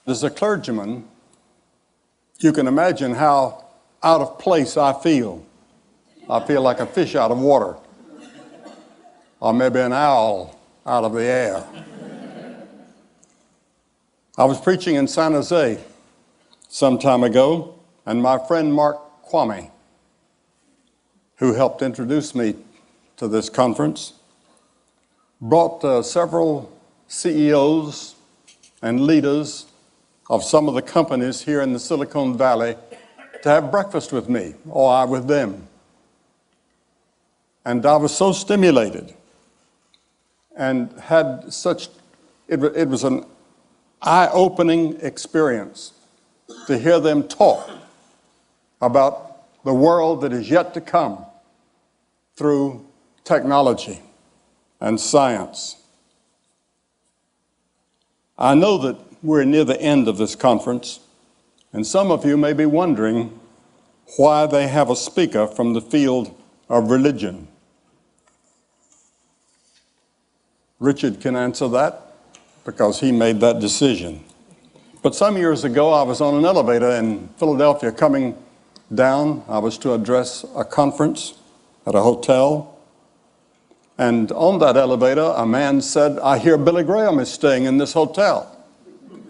As a clergyman, you can imagine how out of place I feel. I feel like a fish out of water, or maybe an owl out of the air. I was preaching in San Jose some time ago, and my friend Mark Kwame, who helped introduce me to this conference, brought several CEOs and leaders of some of the companies here in the Silicon Valley to have breakfast with me, or I with them. And I was so stimulated and had such, it was an eye-opening experience to hear them talk about the world that is yet to come through technology and science. I know that we're near the end of this conference, and some of you may be wondering why they have a speaker from the field of religion. Richard can answer that because he made that decision. But some years ago, I was on an elevator in Philadelphia coming down. I was to address a conference at a hotel. And on that elevator, a man said, "I hear Billy Graham is staying in this hotel."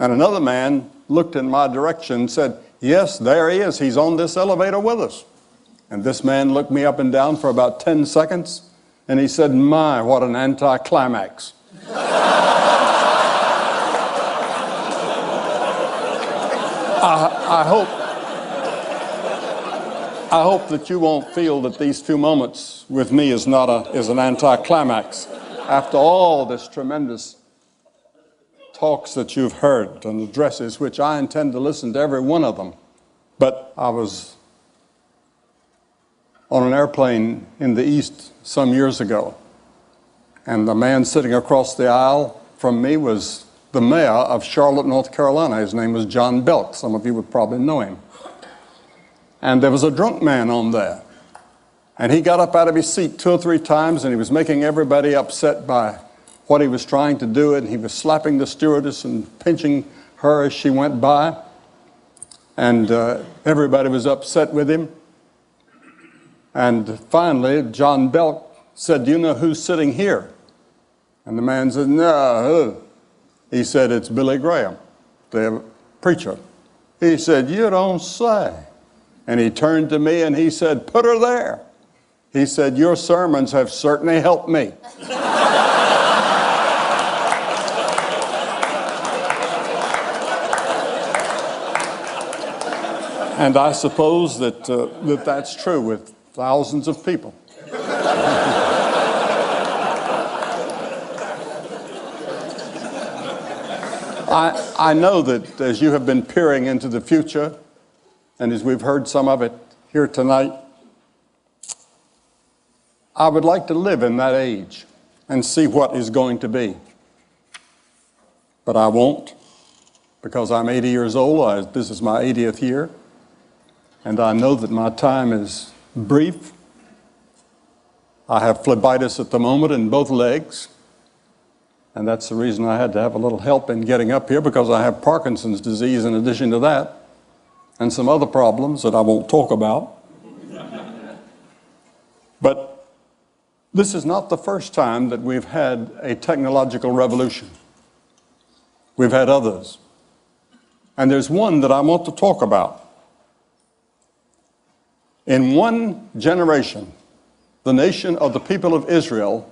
And another man looked in my direction and said, "Yes, there he is. He's on this elevator with us." And this man looked me up and down for about 10 seconds, and he said, "My, what an anticlimax." I hope that you won't feel that these few moments with me is an anticlimax. After all this tremendous talks that you've heard and addresses, which I intend to listen to every one of them. But I was on an airplane in the East some years ago, and the man sitting across the aisle from me was the mayor of Charlotte, North Carolina. His name was John Belk. Some of you would probably know him. And there was a drunk man on there. And he got up out of his seat 2 or 3 times, and he was making everybody upset by what he was trying to do. And he was slapping the stewardess and pinching her as she went by. And everybody was upset with him. And finally, John Belk said, "Do you know who's sitting here?" And the man said, "No, who?" He said, "It's Billy Graham, the preacher." He said, "You don't say." And he turned to me and he said, "Put her there." He said, "Your sermons have certainly helped me." And I suppose that that's true with thousands of people. I know that as you have been peering into the future, and as we've heard some of it here tonight, I would like to live in that age and see what is going to be. But I won't, because I'm 80 years old. This is my 80th year, and I know that my time is brief. I have phlebitis at the moment in both legs, and that's the reason I had to have a little help in getting up here, because I have Parkinson's disease in addition to that, and some other problems that I won't talk about. But this is not the first time that we've had a technological revolution. We've had others. And there's one that I want to talk about. In one generation, the nation of the people of Israel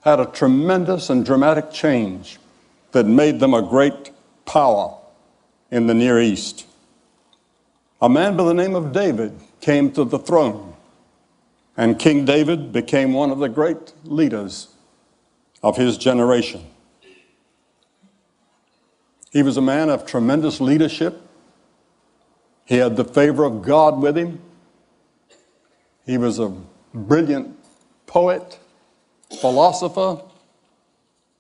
had a tremendous and dramatic change that made them a great power in the Near East. A man by the name of David came to the throne, and King David became one of the great leaders of his generation. He was a man of tremendous leadership. He had the favor of God with him. He was a brilliant poet, philosopher,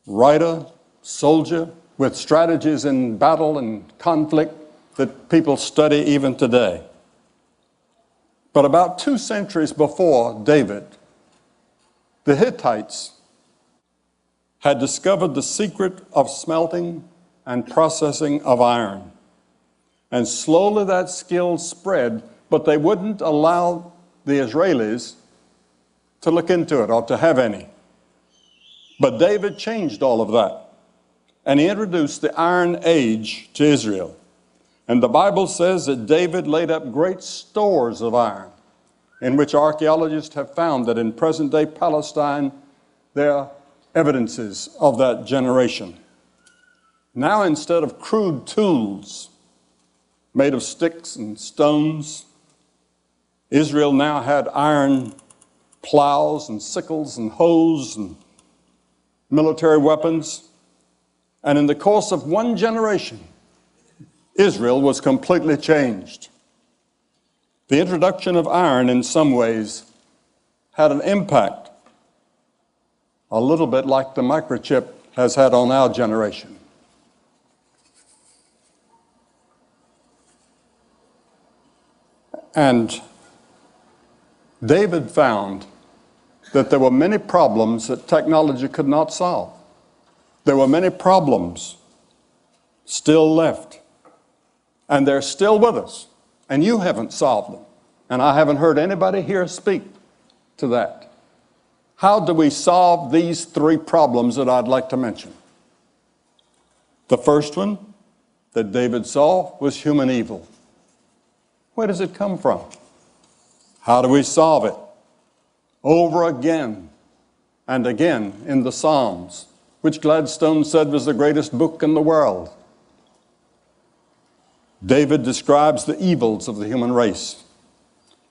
writer, soldier, with strategies in battle and conflict that people study even today. But about 2 centuries before David, the Hittites had discovered the secret of smelting and processing of iron. And slowly that skill spread, but they wouldn't allow the Israelis to look into it or to have any. But David changed all of that, and he introduced the Iron Age to Israel. And the Bible says that David laid up great stores of iron, in which archaeologists have found that in present-day Palestine, there are evidences of that generation. Now, instead of crude tools made of sticks and stones, Israel now had iron plows and sickles and hoes and military weapons. And in the course of one generation, Israel was completely changed. The introduction of iron in some ways had an impact, a little bit like the microchip has had on our generation. And David found that there were many problems that technology could not solve. There were many problems still left, and they're still with us, and you haven't solved them. And I haven't heard anybody here speak to that. How do we solve these three problems that I'd like to mention? The first one that David saw was human evil. Where does it come from? How do we solve it? Over again and again in the Psalms, which Gladstone said was the greatest book in the world, David describes the evils of the human race.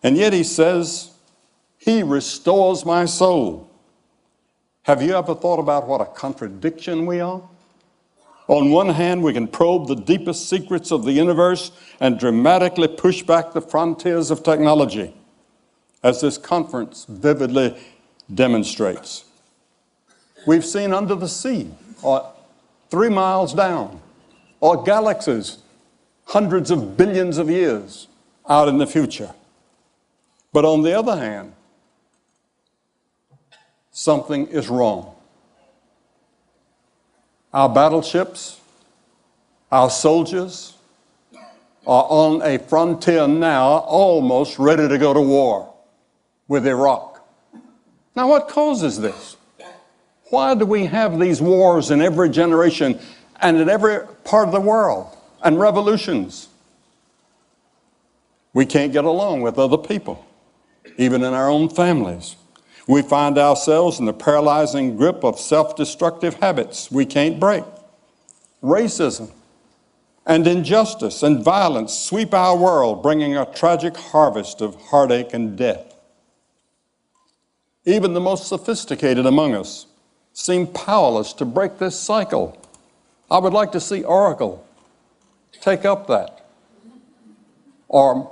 And yet he says, He restores my soul. Have you ever thought about what a contradiction we are? On one hand, we can probe the deepest secrets of the universe and dramatically push back the frontiers of technology, as this conference vividly demonstrates. We've seen under the sea, or 3 miles down, or galaxies hundreds of billions of years out in the future. But on the other hand, something is wrong. Our battleships, our soldiers are on a frontier now almost ready to go to war with Iraq. Now, what causes this? Why do we have these wars in every generation and in every part of the world, and revolutions? We can't get along with other people, even in our own families. We find ourselves in the paralyzing grip of self-destructive habits we can't break. Racism and injustice and violence sweep our world, bringing a tragic harvest of heartache and death. Even the most sophisticated among us seem powerless to break this cycle. I would like to see Oracle take up that, or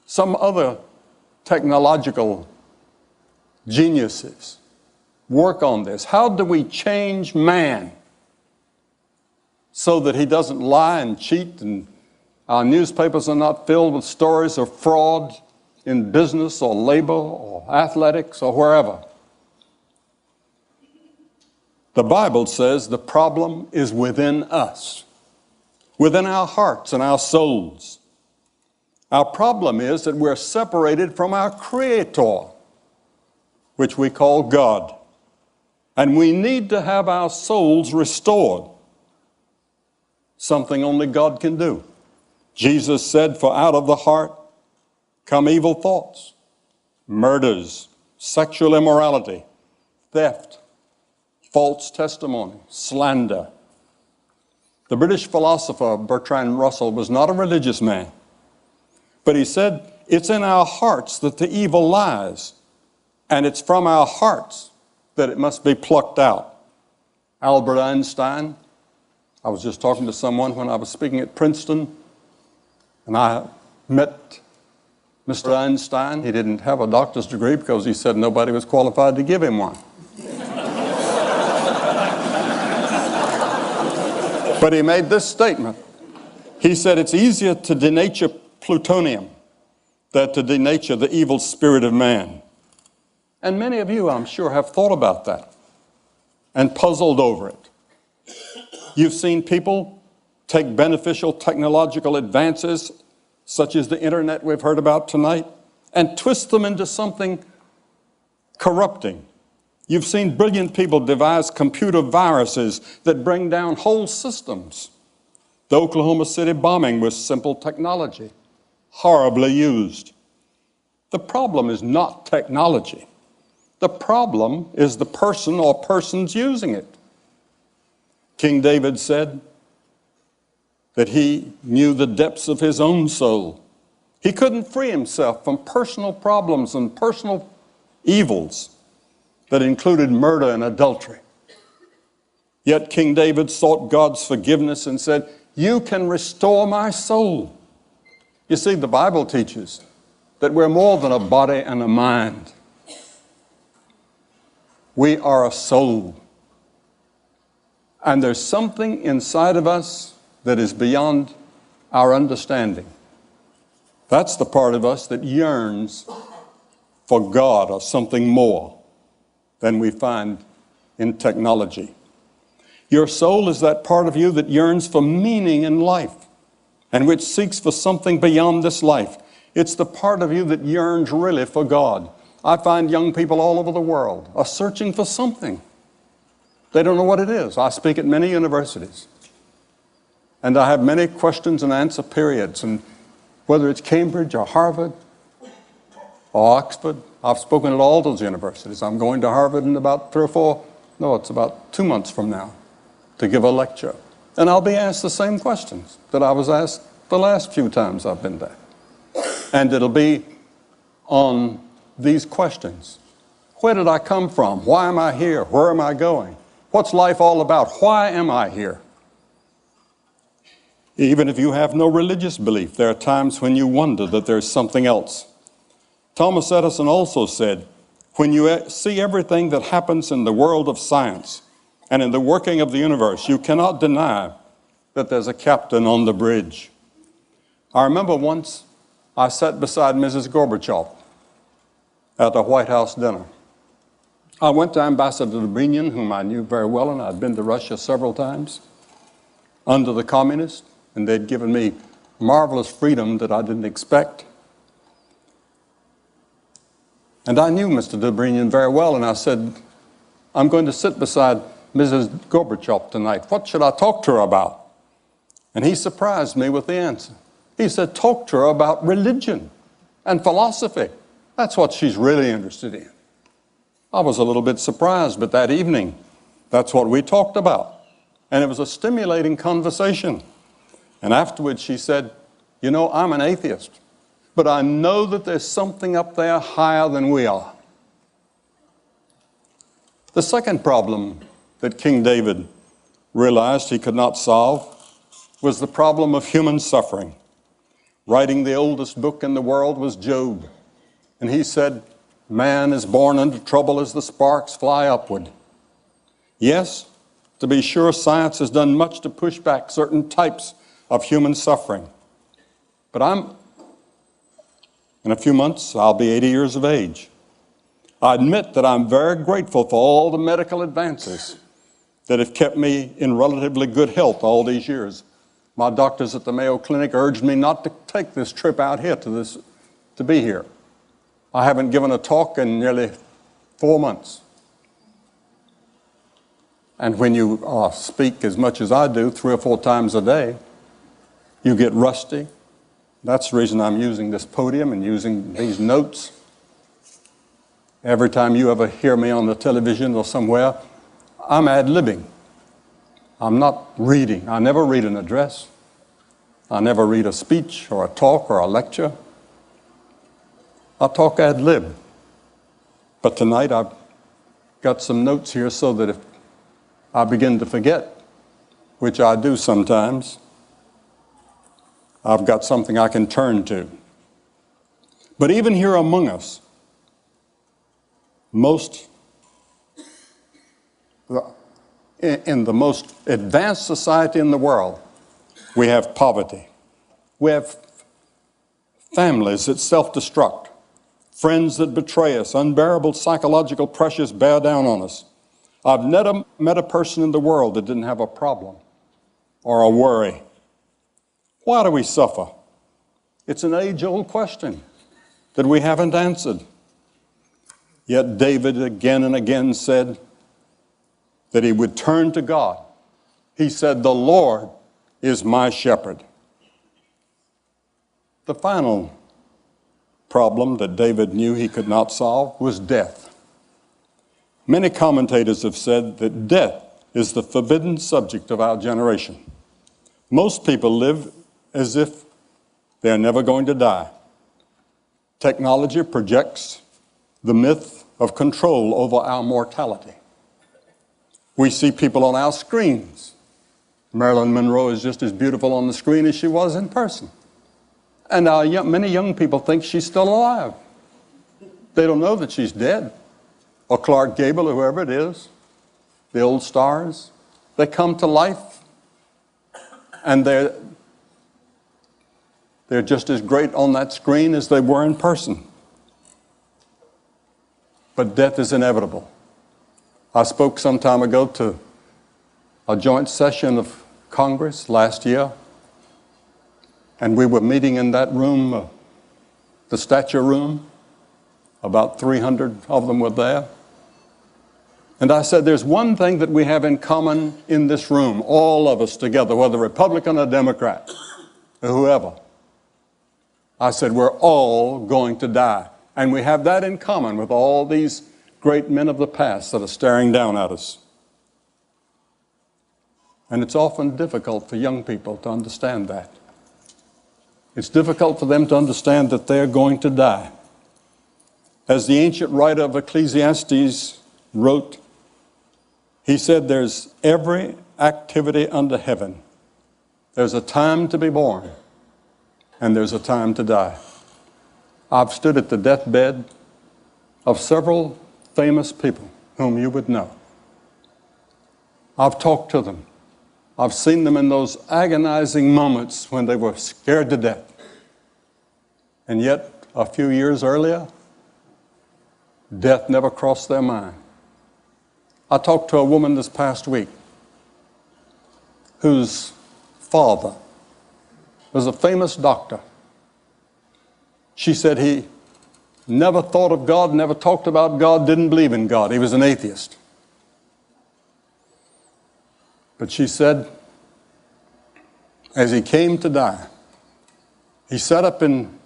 some other technological geniuses work on this. How do we change man so that he doesn't lie and cheat, and our newspapers are not filled with stories of fraud in business or labor or athletics or wherever? The Bible says the problem is within us, within our hearts and our souls. Our problem is that we're separated from our Creator, which we call God. And we need to have our souls restored, something only God can do. Jesus said, "For out of the heart come evil thoughts, murders, sexual immorality, theft, false testimony, slander." The British philosopher Bertrand Russell was not a religious man, but he said, it's in our hearts that the evil lies, and it's from our hearts that it must be plucked out. Albert Einstein, I was just talking to someone when I was speaking at Princeton, and I met Mr. Einstein. He didn't have a doctor's degree because he said nobody was qualified to give him one. But he made this statement. He said, it's easier to denature plutonium than to denature the evil spirit of man. And many of you, I'm sure, have thought about that and puzzled over it. You've seen people take beneficial technological advances, such as the internet we've heard about tonight, and twist them into something corrupting. You've seen brilliant people devise computer viruses that bring down whole systems. The Oklahoma City bombing was simple technology, horribly used. The problem is not technology. The problem is the person or persons using it. King David said that he knew the depths of his own soul. He couldn't free himself from personal problems and personal evils that included murder and adultery. Yet King David sought God's forgiveness and said, "You can restore my soul." You see, the Bible teaches that we're more than a body and a mind. We are a soul. And there's something inside of us that is beyond our understanding. That's the part of us that yearns for God or something more than we find in technology. Your soul is that part of you that yearns for meaning in life and which seeks for something beyond this life. It's the part of you that yearns really for God. I find young people all over the world are searching for something. They don't know what it is. I speak at many universities, and I have many questions and answer periods, and whether it's Cambridge or Harvard or Oxford, I've spoken at all those universities. I'm going to Harvard in about it's about 2 months from now to give a lecture. And I'll be asked the same questions that I was asked the last few times I've been there. And it'll be on these questions. Where did I come from? Why am I here? Where am I going? What's life all about? Why am I here? Even if you have no religious belief, there are times when you wonder that there's something else. Thomas Edison also said, when you see everything that happens in the world of science and in the working of the universe, you cannot deny that there's a captain on the bridge. I remember once I sat beside Mrs. Gorbachev at a White House dinner. I went to Ambassador Dobrynin, whom I knew very well, and I'd been to Russia several times under the communists, and they'd given me marvelous freedom that I didn't expect. And I knew Mr. Dobrynin very well, and I said, I'm going to sit beside Mrs. Gorbachev tonight. What should I talk to her about? And he surprised me with the answer. He said, talk to her about religion and philosophy. That's what she's really interested in. I was a little bit surprised, but that evening, that's what we talked about. And it was a stimulating conversation. And afterwards she said, you know, I'm an atheist, but I know that there's something up there higher than we are. The second problem that King David realized he could not solve was the problem of human suffering. Writing the oldest book in the world was Job. And he said, man is born into trouble as the sparks fly upward. Yes, to be sure, science has done much to push back certain types of human suffering. But in a few months, I'll be 80 years of age. I admit that I'm very grateful for all the medical advances that have kept me in relatively good health all these years. My doctors at the Mayo Clinic urged me not to take this trip out here to be here. I haven't given a talk in nearly 4 months. And when you speak as much as I do, 3 or 4 times a day, you get rusty. That's the reason I'm using this podium and using these notes. Every time you ever hear me on the television or somewhere, I'm ad-libbing. I'm not reading. I never read an address. I never read a speech or a talk or a lecture. I talk ad-lib. But tonight I've got some notes here so that if I begin to forget, which I do sometimes, I've got something I can turn to. But even here among us, in the most advanced society in the world, we have poverty. We have families that self-destruct, friends that betray us, unbearable psychological pressures bear down on us. I've never met a person in the world that didn't have a problem or a worry? Why do we suffer? It's an age-old question that we haven't answered. Yet David again and again said that he would turn to God. He said, "The Lord is my shepherd." The final problem that David knew he could not solve was death. Many commentators have said that death is the forbidden subject of our generation. Most people live as if they're never going to die. Technology projects the myth of control over our mortality. We see people on our screens. Marilyn Monroe is just as beautiful on the screen as she was in person. And many young people think she's still alive. They don't know that she's dead. Or Clark Gable, or whoever it is, the old stars. They come to life, and they're just as great on that screen as they were in person. But death is inevitable. I spoke some time ago to a joint session of Congress last year, and we were meeting in that room, the stature room. About 300 of them were there. And I said, there's one thing that we have in common in this room, all of us together, whether Republican or Democrat, or whoever. I said, we're all going to die. And we have that in common with all these great men of the past that are staring down at us. And it's often difficult for young people to understand that. It's difficult for them to understand that they're going to die. As the ancient writer of Ecclesiastes wrote, he said, there's every activity under heaven. There's a time to be born, and there's a time to die. I've stood at the deathbed of several famous people whom you would know. I've talked to them. I've seen them in those agonizing moments when they were scared to death. And yet, a few years earlier, death never crossed their mind. I talked to a woman this past week whose father was a famous doctor. She said he never thought of God, never talked about God, didn't believe in God. He was an atheist. But she said, as he came to die, he sat up in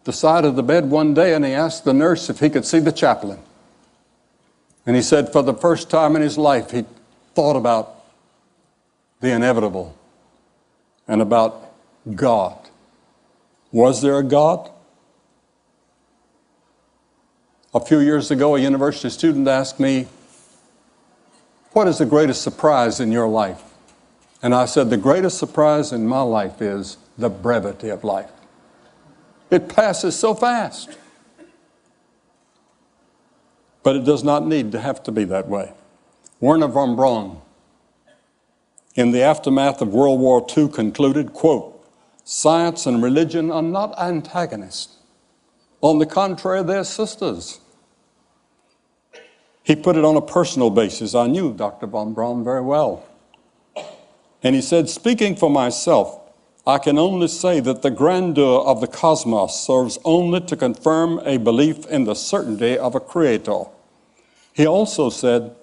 the side of the bed one day and he asked the nurse if he could see the chaplain. And he said for the first time in his life, he thought about the inevitable and about God. Was there a God? A few years ago, a university student asked me, what is the greatest surprise in your life? And I said, the greatest surprise in my life is the brevity of life. It passes so fast. But it does not need to have to be that way. Wernher von Braun, in the aftermath of World War II, concluded, quote, science and religion are not antagonists. On the contrary, they're sisters. He put it on a personal basis. I knew Dr. von Braun very well. And he said, speaking for myself, I can only say that the grandeur of the cosmos serves only to confirm a belief in the certainty of a creator. He also said,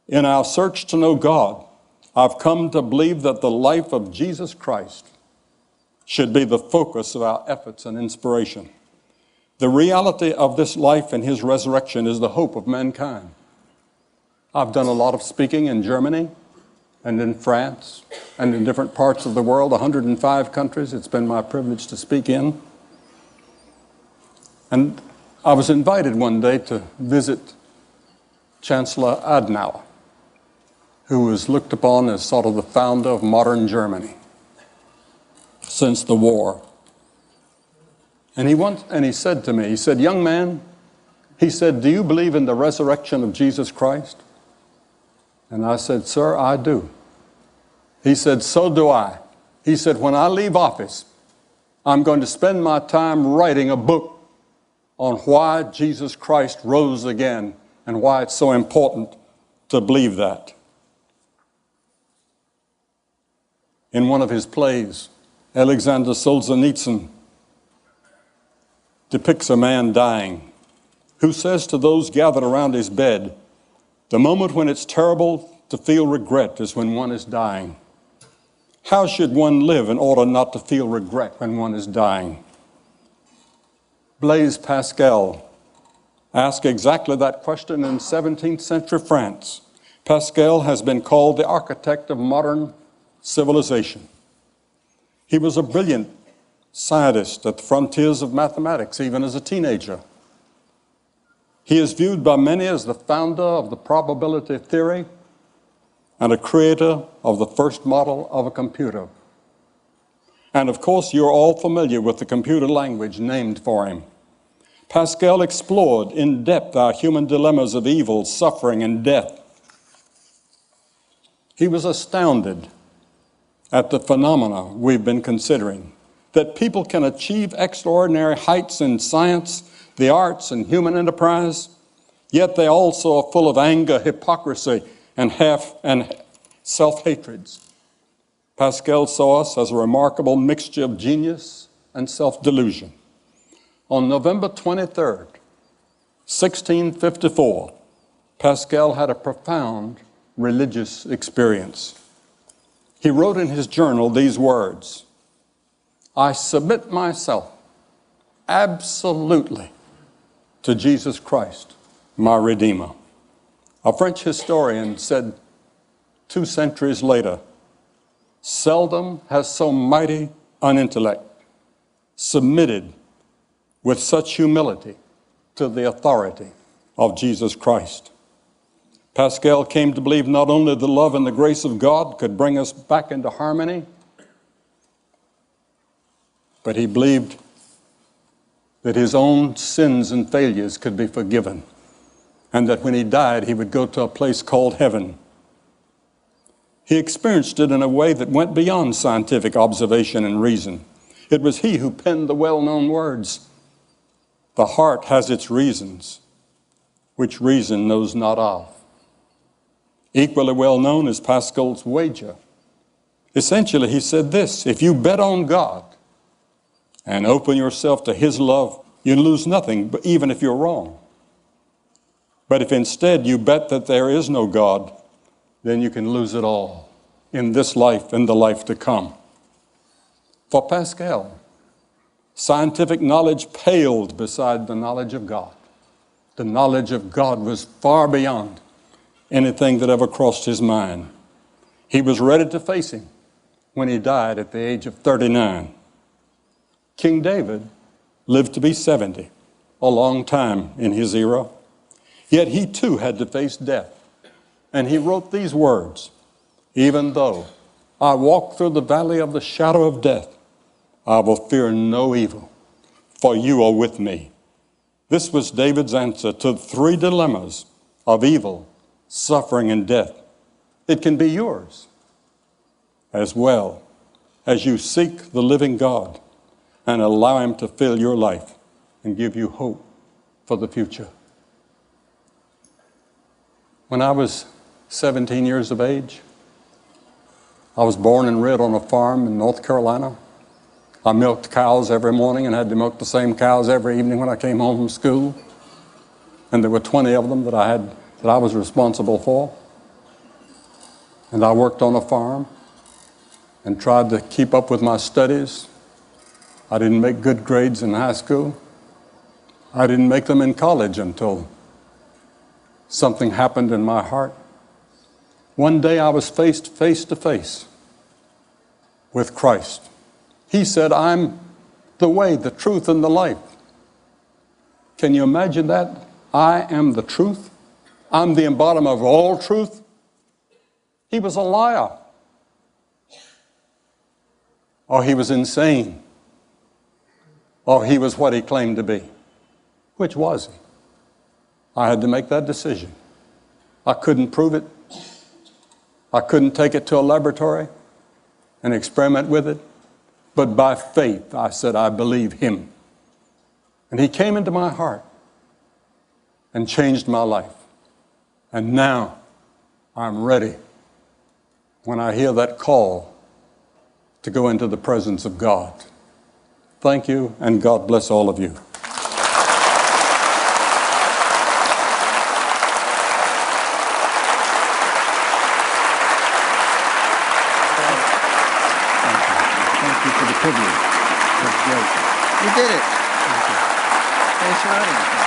in our search to know God, I've come to believe that the life of Jesus Christ should be the focus of our efforts and inspiration. The reality of this life and his resurrection is the hope of mankind. I've done a lot of speaking in Germany and in France and in different parts of the world, 105 countries it's been my privilege to speak in. And I was invited one day to visit Chancellor Adenauer, who was looked upon as sort of the founder of modern Germany since the war. And he said to me, he said, young man, he said, do you believe in the resurrection of Jesus Christ? And I said, sir, I do. He said, so do I. He said, when I leave office, I'm going to spend my time writing a book on why Jesus Christ rose again and why it's so important to believe that. In one of his plays, Alexander Solzhenitsyn depicts a man dying who says to those gathered around his bed, "The moment when it's terrible to feel regret is when one is dying. How should one live in order not to feel regret when one is dying?" Blaise Pascal asked exactly that question in 17th century France. Pascal has been called the architect of modern civilization. He was a brilliant scientist at the frontiers of mathematics, even as a teenager. He is viewed by many as the founder of the probability theory and a creator of the first model of a computer. And of course, you're all familiar with the computer language named for him. Pascal explored in depth our human dilemmas of evil, suffering, and death. He was astounded at the phenomena we've been considering, that people can achieve extraordinary heights in science, the arts, and human enterprise, yet they also are full of anger, hypocrisy, and self-hatreds. Pascal saw us as a remarkable mixture of genius and self-delusion. On November 23rd, 1654, Pascal had a profound religious experience. He wrote in his journal these words, "I submit myself absolutely to Jesus Christ, my Redeemer." A French historian said 2 centuries later, "Seldom has so mighty an intellect submitted with such humility to the authority of Jesus Christ." Pascal came to believe not only the love and the grace of God could bring us back into harmony, but he believed that his own sins and failures could be forgiven, and that when he died, he would go to a place called heaven. He experienced it in a way that went beyond scientific observation and reason. It was he who penned the well-known words, "The heart has its reasons, which reason knows not of." Equally well known is Pascal's wager. Essentially, he said this: if you bet on God and open yourself to his love, you lose nothing, but even if you're wrong. But if instead you bet that there is no God, then you can lose it all in this life and the life to come. For Pascal, scientific knowledge paled beside the knowledge of God. The knowledge of God was far beyond anything that ever crossed his mind. He was ready to face him when he died at the age of 39. King David lived to be 70, a long time in his era. Yet he too had to face death. And he wrote these words, "Even though I walk through the valley of the shadow of death, I will fear no evil, for you are with me." This was David's answer to the 3 dilemmas of evil, suffering, and death. It can be yours as well as you seek the living God and allow him to fill your life and give you hope for the future. When I was 17 years of age, I was born and reared on a farm in North Carolina. I milked cows every morning and had to milk the same cows every evening when I came home from school. And there were 20 of them that I was responsible for. And I worked on a farm and tried to keep up with my studies. I didn't make good grades in high school. I didn't make them in college until something happened in my heart. One day I was faced face to face with Christ. He said, "I'm the way, the truth, and the life." Can you imagine that? I am the truth. I'm the embodiment of all truth. He was a liar. Or he was insane. Or he was what he claimed to be. Which was he? I had to make that decision. I couldn't prove it. I couldn't take it to a laboratory and experiment with it. But by faith, I said, I believe him. And he came into my heart and changed my life. And now I'm ready when I hear that call to go into the presence of God. Thank you, and God bless all of you. Thank you for the privilege. That's great. You did it. Thanks for running.